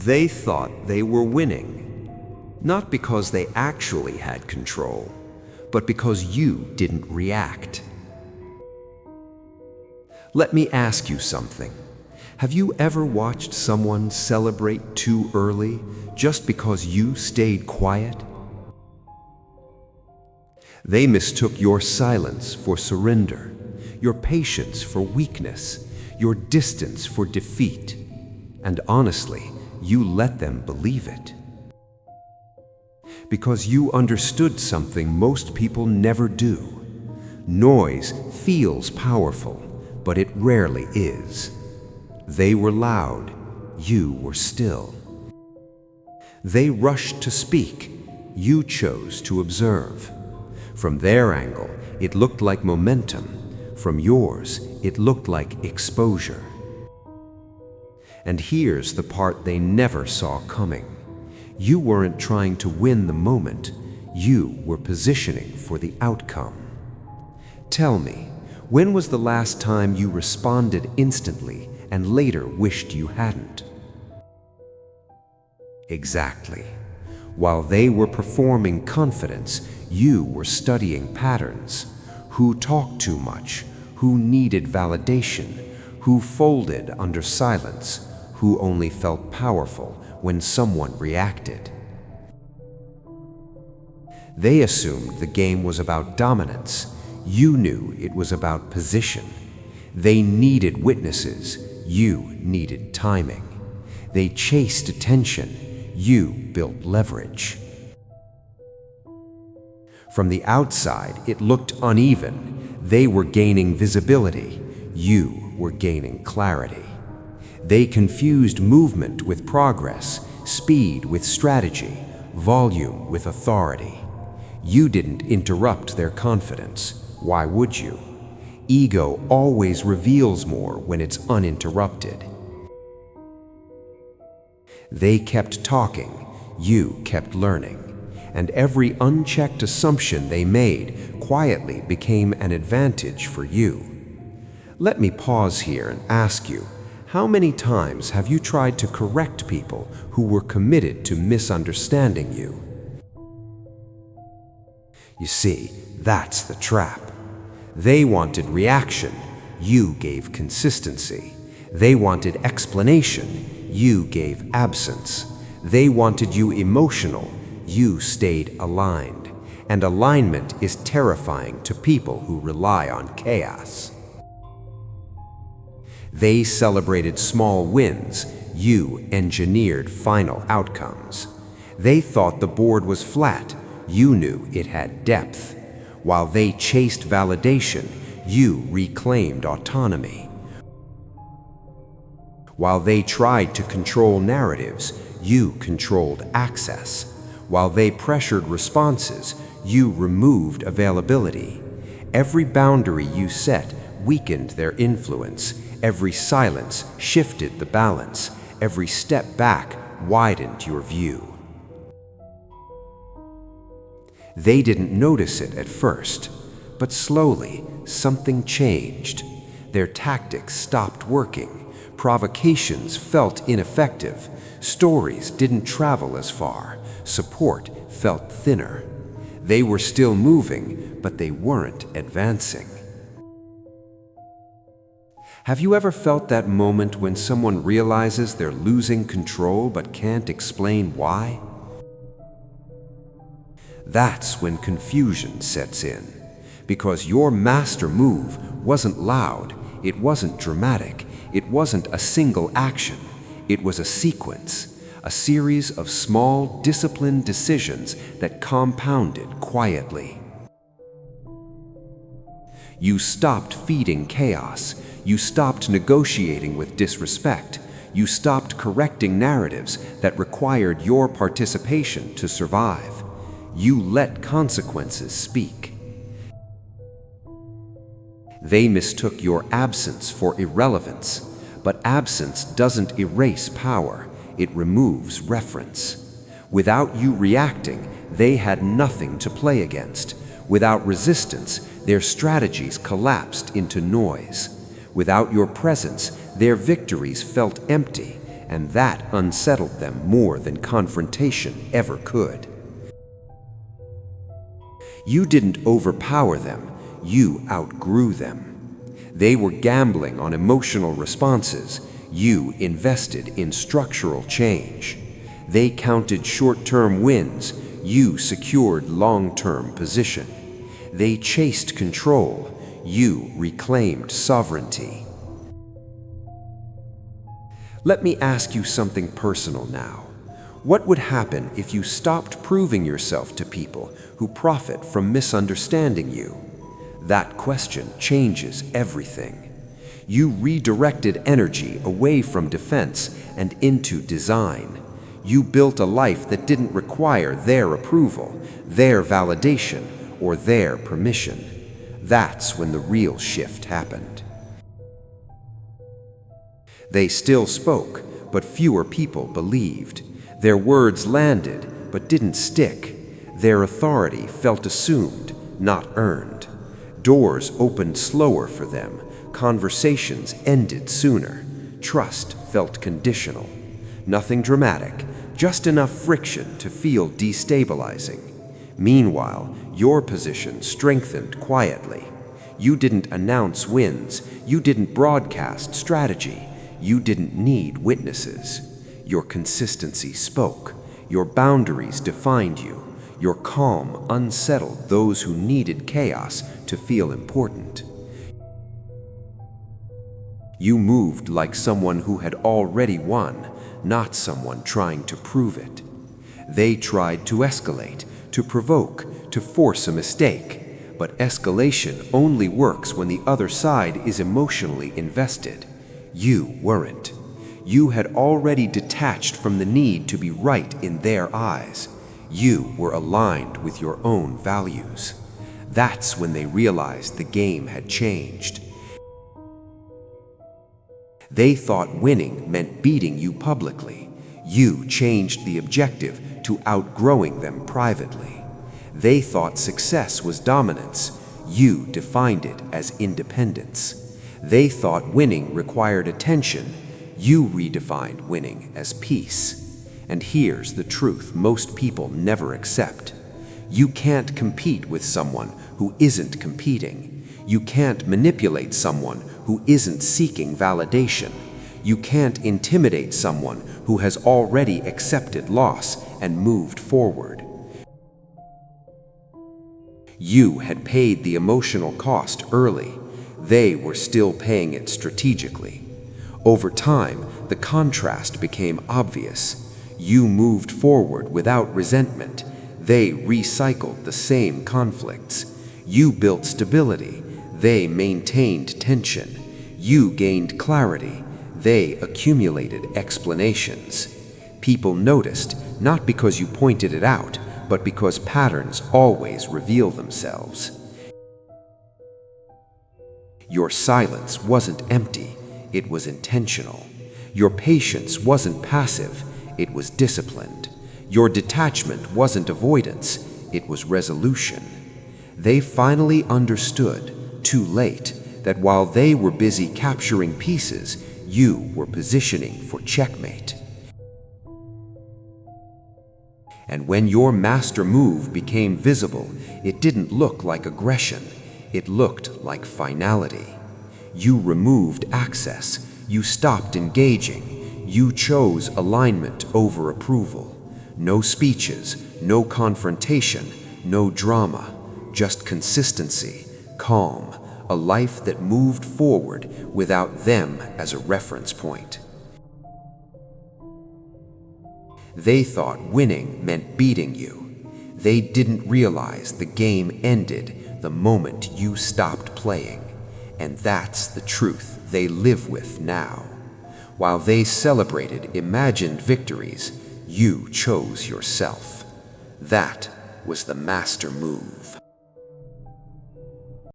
They thought they were winning, not because they actually had control, but because you didn't react. Let me ask you something. Have you ever watched someone celebrate too early just because you stayed quiet? They mistook your silence for surrender, your patience for weakness, your distance for defeat. And honestly, you let them believe it. Because you understood something most people never do. Noise feels powerful, but it rarely is. They were loud, you were still. They rushed to speak, you chose to observe. From their angle, it looked like momentum. From yours, it looked like exposure. And here's the part they never saw coming. You weren't trying to win the moment, you were positioning for the outcome. Tell me, when was the last time you responded instantly and later wished you hadn't? Exactly. While they were performing confidence, you were studying patterns. Who talked too much? Who needed validation? Who folded under silence? Who only felt powerful when someone reacted? They assumed the game was about dominance. You knew it was about position. They needed witnesses. You needed timing. They chased attention. You built leverage. From the outside, it looked uneven. They were gaining visibility. You were gaining clarity. They confused movement with progress, speed with strategy, volume with authority. You didn't interrupt their confidence. Why would you? Ego always reveals more when it's uninterrupted. They kept talking, you kept learning, and every unchecked assumption they made quietly became an advantage for you. Let me pause here and ask you, how many times have you tried to correct people who were committed to misunderstanding you? You see, that's the trap. They wanted reaction, you gave consistency. They wanted explanation, you gave absence. They wanted you emotional, you stayed aligned. And alignment is terrifying to people who rely on chaos. They celebrated small wins, you engineered final outcomes. They thought the board was flat, you knew it had depth. While they chased validation, you reclaimed autonomy. While they tried to control narratives, you controlled access. While they pressured responses, you removed availability. Every boundary you set weakened their influence. Every silence shifted the balance. Every step back widened your view. They didn't notice it at first, but slowly something changed. Their tactics stopped working. Provocations felt ineffective. Stories didn't travel as far. Support felt thinner. They were still moving, but they weren't advancing. Have you ever felt that moment when someone realizes they're losing control but can't explain why? That's when confusion sets in, because your master move wasn't loud, it wasn't dramatic, it wasn't a single action, it was a sequence, a series of small, disciplined decisions that compounded quietly. You stopped feeding chaos, you stopped negotiating with disrespect, you stopped correcting narratives that required your participation to survive. You let consequences speak. They mistook your absence for irrelevance, but absence doesn't erase power, it removes reference. Without you reacting, they had nothing to play against. Without resistance, their strategies collapsed into noise. Without your presence, their victories felt empty, and that unsettled them more than confrontation ever could. You didn't overpower them, you outgrew them. They were gambling on emotional responses, you invested in structural change. They counted short-term wins, you secured long-term position. They chased control, you reclaimed sovereignty. Let me ask you something personal now. What would happen if you stopped proving yourself to people who profit from misunderstanding you? That question changes everything. You redirected energy away from defense and into design. You built a life that didn't require their approval, their validation, or their permission. That's when the real shift happened. They still spoke, but fewer people believed. Their words landed, but didn't stick. Their authority felt assumed, not earned. Doors opened slower for them. Conversations ended sooner. Trust felt conditional. Nothing dramatic, just enough friction to feel destabilizing. Meanwhile, your position strengthened quietly. You didn't announce wins. You didn't broadcast strategy. You didn't need witnesses. Your consistency spoke. Your boundaries defined you. Your calm unsettled those who needed chaos to feel important. You moved like someone who had already won, not someone trying to prove it. They tried to escalate, to provoke, to force a mistake. But escalation only works when the other side is emotionally invested. You weren't. You had already detached from the need to be right in their eyes. You were aligned with your own values. That's when they realized the game had changed. They thought winning meant beating you publicly. You changed the objective to outgrowing them privately. They thought success was dominance. You defined it as independence. They thought winning required attention. You redefined winning as peace. And here's the truth most people never accept. You can't compete with someone who isn't competing. You can't manipulate someone who isn't seeking validation. You can't intimidate someone who has already accepted loss and moved forward. You had paid the emotional cost early. They were still paying it strategically. Over time, the contrast became obvious. You moved forward without resentment. They recycled the same conflicts. You built stability. They maintained tension. You gained clarity. They accumulated explanations. People noticed, not because you pointed it out, but because patterns always reveal themselves. Your silence wasn't empty, it was intentional. Your patience wasn't passive, it was disciplined. Your detachment wasn't avoidance, it was resolution. They finally understood, too late, that while they were busy capturing pieces, you were positioning for checkmate. And when your master move became visible, it didn't look like aggression, it looked like finality. You removed access, you stopped engaging, you chose alignment over approval. No speeches, no confrontation, no drama, just consistency, calm, a life that moved forward without them as a reference point. They thought winning meant beating you. They didn't realize the game ended the moment you stopped playing. And that's the truth they live with now. While they celebrated imagined victories, you chose yourself. That was the master move.